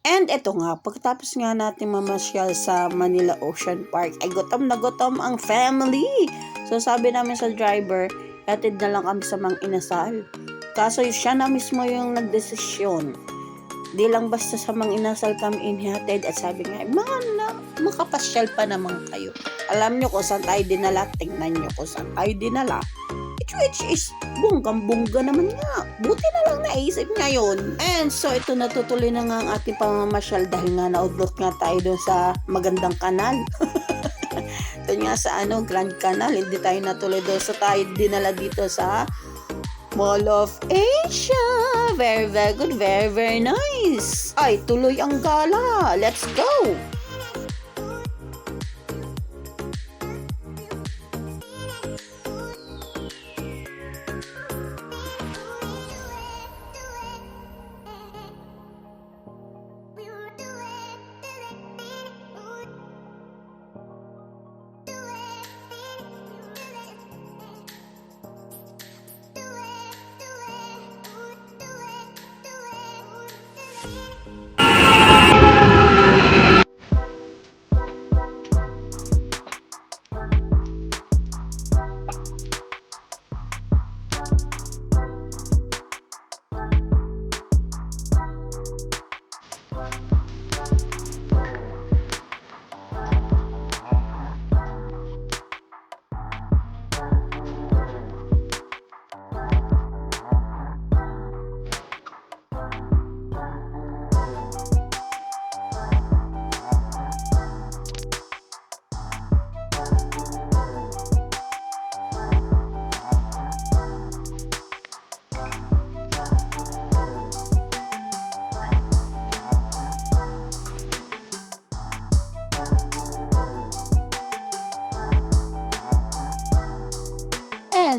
And eto nga, pagkatapos nga natin mamasyal sa Manila Ocean Park, ay gutom na gutom ang family. So sabi namin sa driver, atid na lang kami sa Mang Inasal. Kaso siya na mismo yung nagdesisyon. Di lang basta sa Mang Inasal kami inihatid at sabi nga, makapasyal pa naman kayo. Alam nyo kung saan tayo dinala, tingnan nyo kung saan tayo dinala. Which is, bunggang-bungga naman nga. Buti na lang naisip ngayon. And so, ito natutuloy na nga ang ating pamamasyal dahil nga naudlot nga tayo doon sa magandang kanal. Doon nga sa Grand Canal, hindi tayo natuloy doon. So, tayo dinala dito sa Mall of Asia. Very, very good. Very, very nice. Ay, tuloy ang gala. Let's go!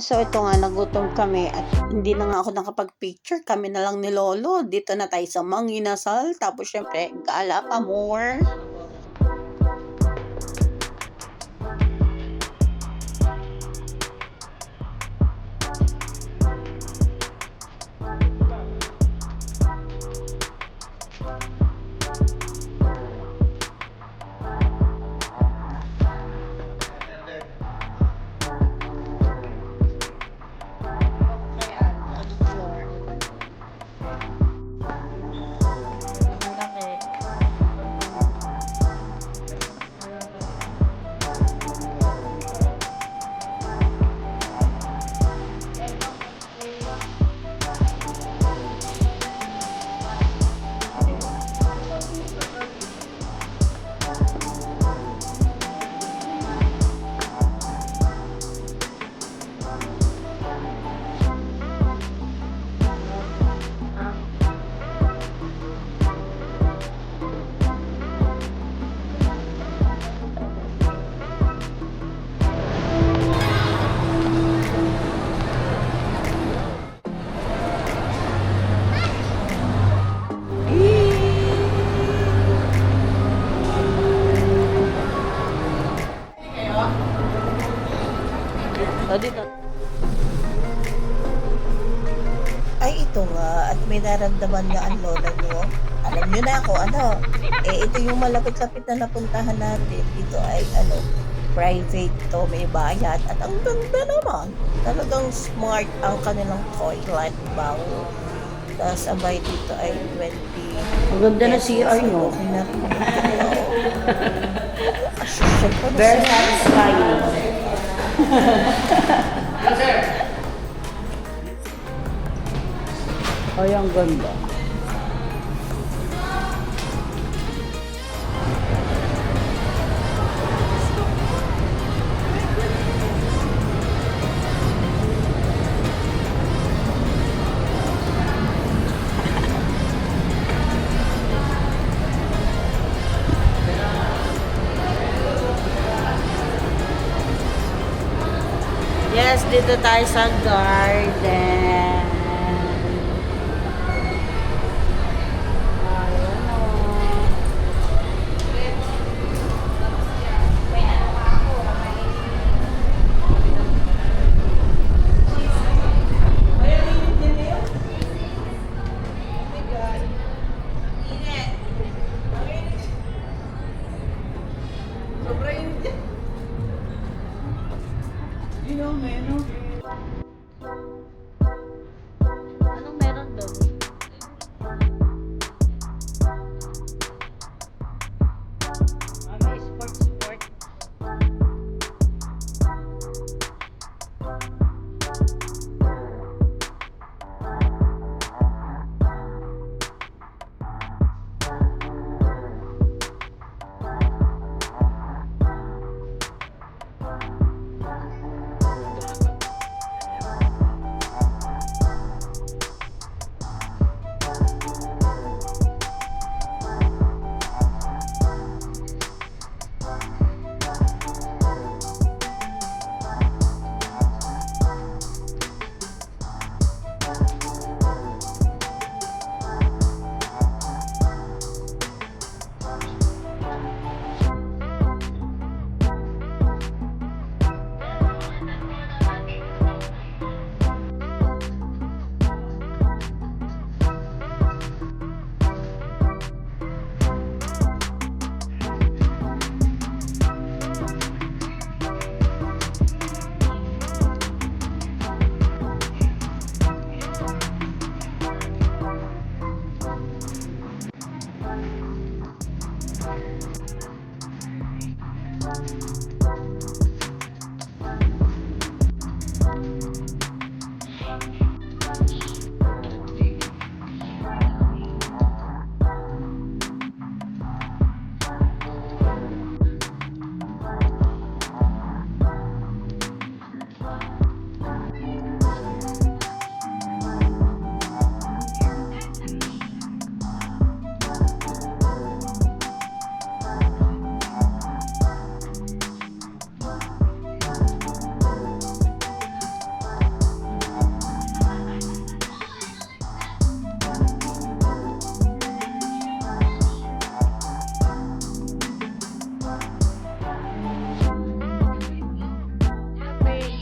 So ito nga, nagutom kami at hindi na nga ako nakapag-picture. Kami na lang ni Lolo. Dito na tayo sa Mang Inasal. Tapos syempre, gala pa more. Dito. Ay, ito nga. At may naramdaman nga ang lola nyo. Alam nyo na ako, ito yung malapit-lapit na napuntahan natin. Dito ay, private to, may bayad. At ang ganda naman. Talagang smart ang kanilang toilet bowl. Tapos, abay dito ay 20. Ang ganda na CR nyo. Very satisfying. Ay, ang ganda. Yes, dito tayo sa garden. Ayan o. menu. Anong meron doon? May sport.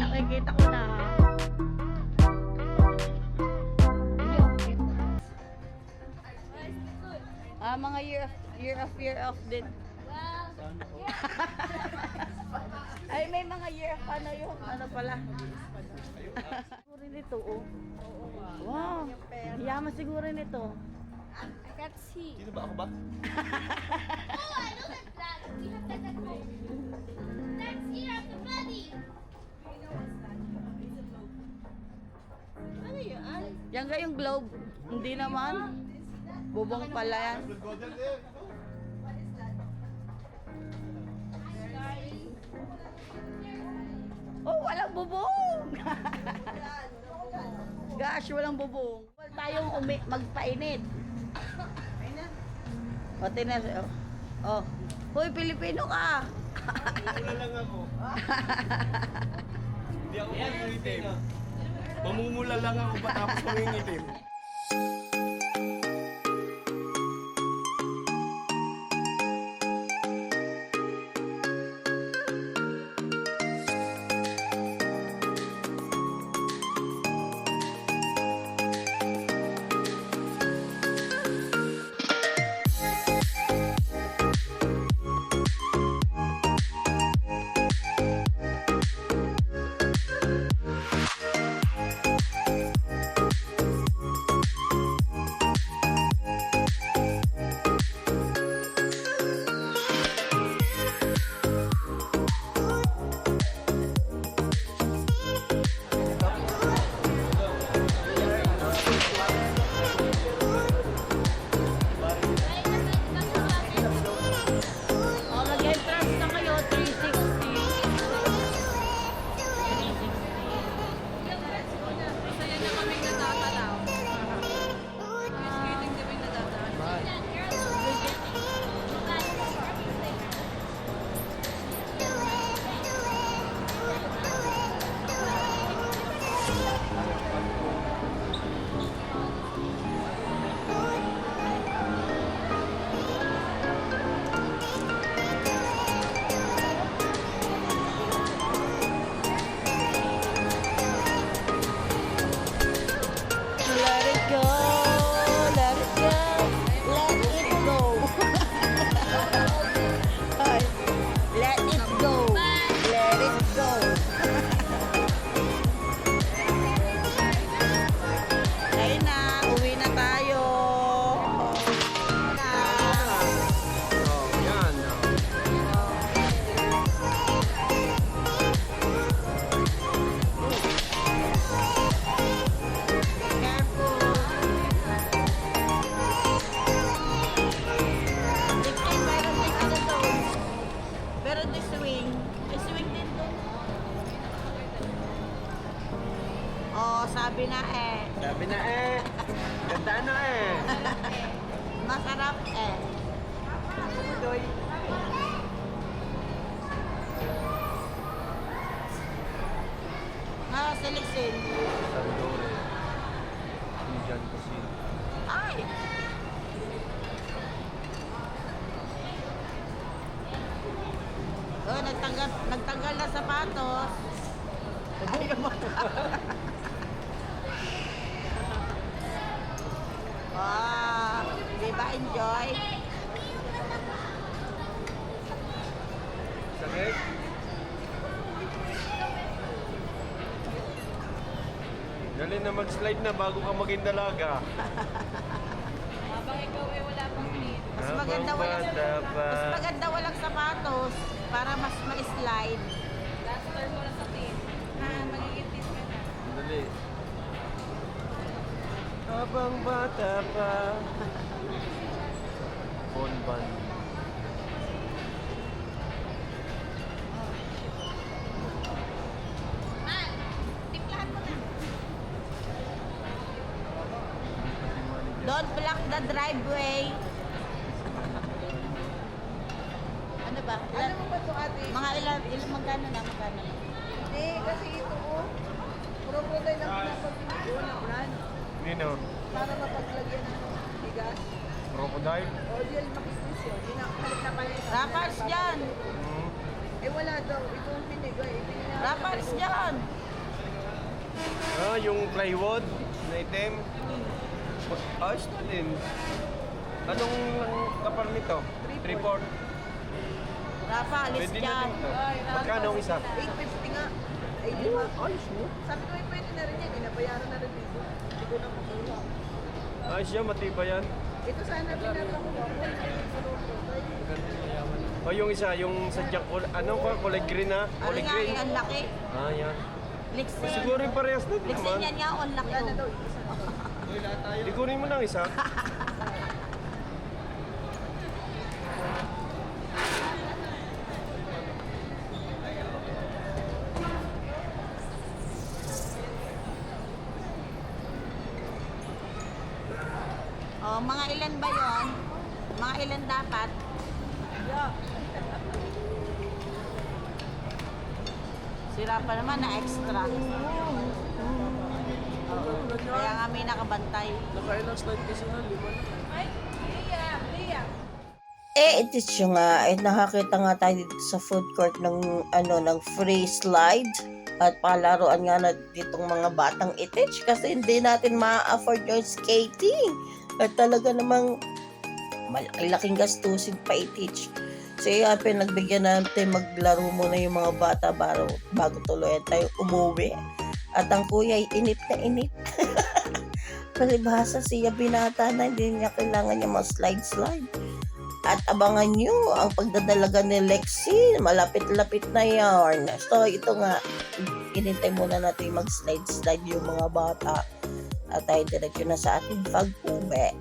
Nakikita ko na. Mga year of din. Ay, may mga year of ano yun. Ano pala? Siguro nito, oh. Wow. Yaman siguro nito. I can't see. Sino ba ako ba? Oh, I know that flag. We have that at home. That's year of the bloody. Ano yan? Yan ga yung globe. Hindi naman. Bubong pala yan. Golden din. Oh, walang bubong! Gosh, walang bubong. Huwag tayong magpainit. O, tinas. Oh. Hoy, Pilipino ka! Mamumula lang ako. Hindi ako mangingitim. Mamumula lang ako patapos mangingitim. na eh. Sabi na ganda na Masarap eh. Siliksin. Tandoori. Indian cuisine. Ay! Oh, nagtanggal na sapatos. Wow! Di ba enjoy? Sakit? Galing na mag-slide na bago ka maging dalaga. Habang ikaw ay wala pang need. Mas maganda walang, Habang bata pa. mas maganda walang sapatos para mas ma-slide. Duster mo na sa team. Magiging team ka na. Dali. Habang bata pa. Bonban. Man, timplahan mo na. Don't block the driveway. Ano ba? Alam mo ba ito ate? Mga ilan magkano na? Magkano na? Hindi, kasi ito oh. Crocodile ang pinapabili ko na brand Nino? para mapaglagyan ng bigas. Crocodile? O yun, makisnis yun. Pinakalit na pala. Rappers dyan! Hmm. Eh wala daw. Ito ang pinigay. Rappers dyan! Ah, yung plywood na item. Ayos na din. Anong kapal nito? 3/4. Rapa, alis Pwede na dyan. din to. Magkano ang isa? 850 nga. Ay, di ba? Ayos mo. Sabi ko, pwede na rin yan. Inabayaran na rin dito. Hindi ko na makuha. Ayos yan, matibay yan. Ito sana pinapakuha ko. O yung isa, yung sadyang, ano ba, kulay green na? Ano Kulay nga, green. ang laki. Ah, yan. Liksin. Siguro yung parehas na din Liksin naman. yan nga, ang laki. Wala na daw. Di kunin mo lang isa. Oh, mga ilan ba yon? Mga ilan dapat? Sira pa naman na extra. Kaya nga may nakabantay. Nakailang slide kasi na, 5 na. Ay, Leah. It is yung nga, nakakita nga tayo dito sa food court ng, ng free slide. At palaruan nga na ditong mga batang itich kasi hindi natin ma-afford yung skating. At talaga namang malaki-laking gastusin pa itich. So yan, pinagbigyan natin maglaro muna yung mga bata bago tuluyan tayo umuwi. At ang kuya ay inip na inip. Palibhasa siya binata na hindi niya kailangan yung mga slide-slide. At abangan nyo ang pagdadalaga ni Lexi. Malapit-lapit na yarn. So ito nga, inintay muna natin mag-slide-slide yung mga bata. At tayo diretso na sa ating pag-uwi.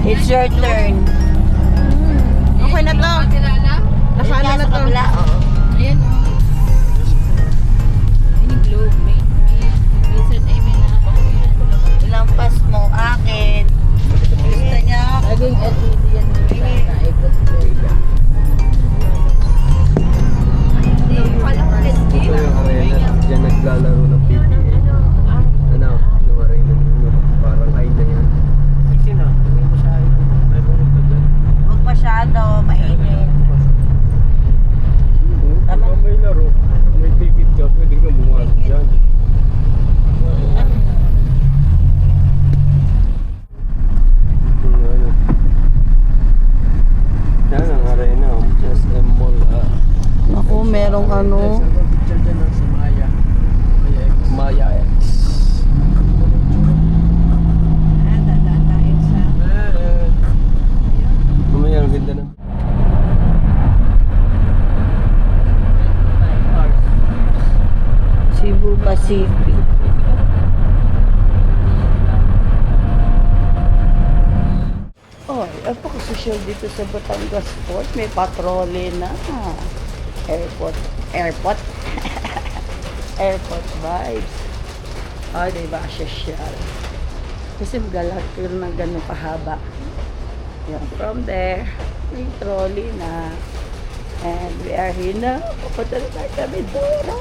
It's your turn. Okay na to. Kilala? Nasana na to. Ayan o. May globe. May minsan ay may nakakayan. Ilang pas mo? Akin. Gusto niya. Naging LED yan. Naikot ko. Ito yung arena. Diyan naglalaro ng PBA. Ano? Yung arena ng mainit. Tama. May laro, may ticket ka, pwede ka bumasok dyan. Yan ang arena, SM Mall. Ako, merong ano. Picture dyan sa Maya. Maya X. Dadaan tayo sa... Mamaya, ang ganda na. Cebu Pacific. Oh, napaka-social dito sa Batangas Port. May patrole na. Airport. Airport. Airport vibes. Oh, diba? Social. Kasi magalat pero ng ganun kahaba. Yan. From there, may trolley na. And we are here now. Papunta na tayo sa Mindoro.